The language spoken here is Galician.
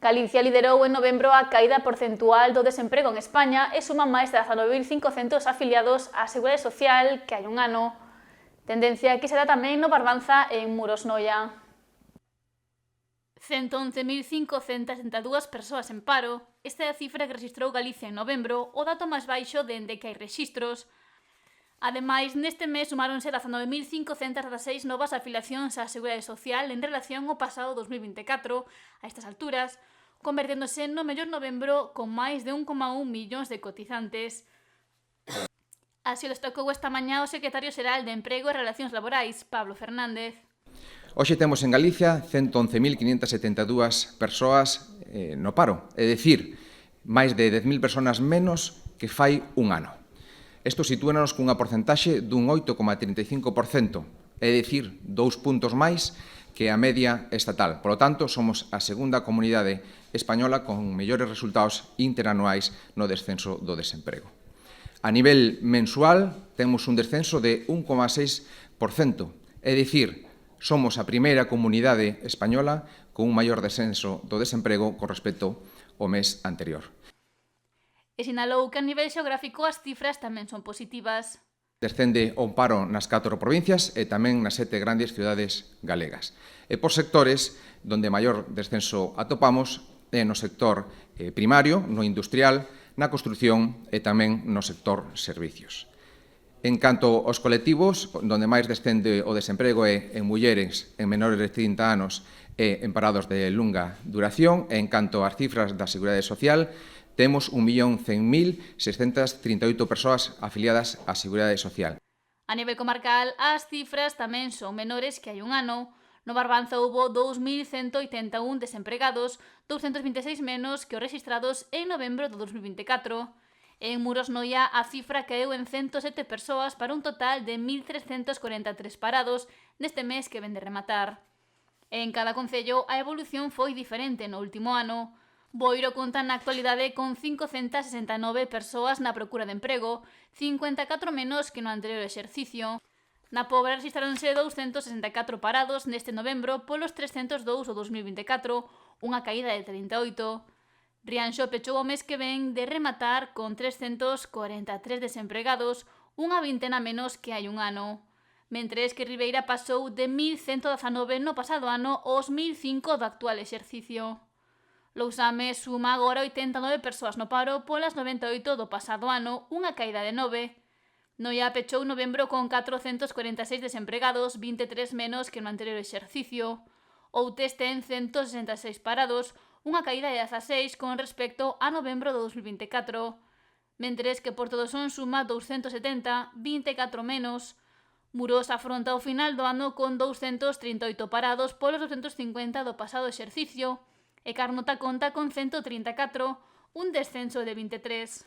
Galicia liderou en novembro a caída porcentual do desemprego en España e suma máis de 19.500 afiliados á Seguridade Social que hai un ano. Tendencia que se dá tamén no Barbanza e en Muros Noia. 111.572 persoas en paro. Esta é a cifra que rexistrou Galicia en novembro, o dato máis baixo dende que hai rexistros. Ademais, neste mes sumáronse 19.516 novas afiliacións á Seguridade Social en relación ao pasado 2024, a estas alturas, converténdose no mellor novembro con máis de 1,1 millóns de cotizantes. Así o destacou esta mañá o secretario xeral de Emprego e Relacións Laborais, Pablo Fernández. Hoxe temos en Galicia 111.572 persoas no paro, é dicir, máis de 10.000 persoas menos que fai un ano. Isto sitúanos cunha porcentaxe dun 8,35%, é dicir, 2 puntos máis que a media estatal. Por lo tanto, somos a segunda comunidade española con mellores resultados interanuais no descenso do desemprego. A nivel mensual, temos un descenso de 1,6%, é dicir, somos a primeira comunidade española con un maior descenso do desemprego con respecto ao mes anterior. E sinalou que a nivel xeográfico as cifras tamén son positivas. Descende o paro nas 4 provincias e tamén nas 7 grandes cidades galegas. E por sectores, donde maior descenso atopamos é no sector primario, no industrial, na construción e tamén no sector servicios. En canto aos colectivos, donde máis descende o desemprego é en mulleres, en menores de 30 anos e en parados de longa duración, e en canto ás cifras da Seguridade Social, temos 1.100.638 persoas afiliadas á Seguridade Social. A nivel comarcal, as cifras tamén son menores que hai un ano. No Barbanza houbo 2.181 desempregados, 226 menos que os rexistrados en novembro de 2024. En Muros Noia, a cifra caeu en 107 persoas para un total de 1.343 parados neste mes que ven de rematar. En cada concello, a evolución foi diferente no último ano. Boiro conta na actualidade con 569 persoas na procura de emprego, 54 menos que no anterior exercicio. Na Pobra rexistráronse 264 parados neste novembro polos 302 do 2024, unha caída de 38. Rianxo pechou o mes que ven de rematar con 343 desempregados, unha vintena menos que hai un ano. Mentres que Ribeira pasou de 1.119 no pasado ano aos 1.005 do actual exercicio. Lousame suma agora 89 persoas no paro polas 98 do pasado ano, unha caída de 9. Noia pechou novembro con 446 desempregados, 23 menos que no anterior exercicio. Outes ten 166 parados, unha caída de 16 con respecto a novembro de 2024. Mentres que Portodosón suma 270, 24 menos. Muros afronta o final do ano con 238 parados polos 250 do pasado exercicio, e Carnota conta con 134, un descenso de 23.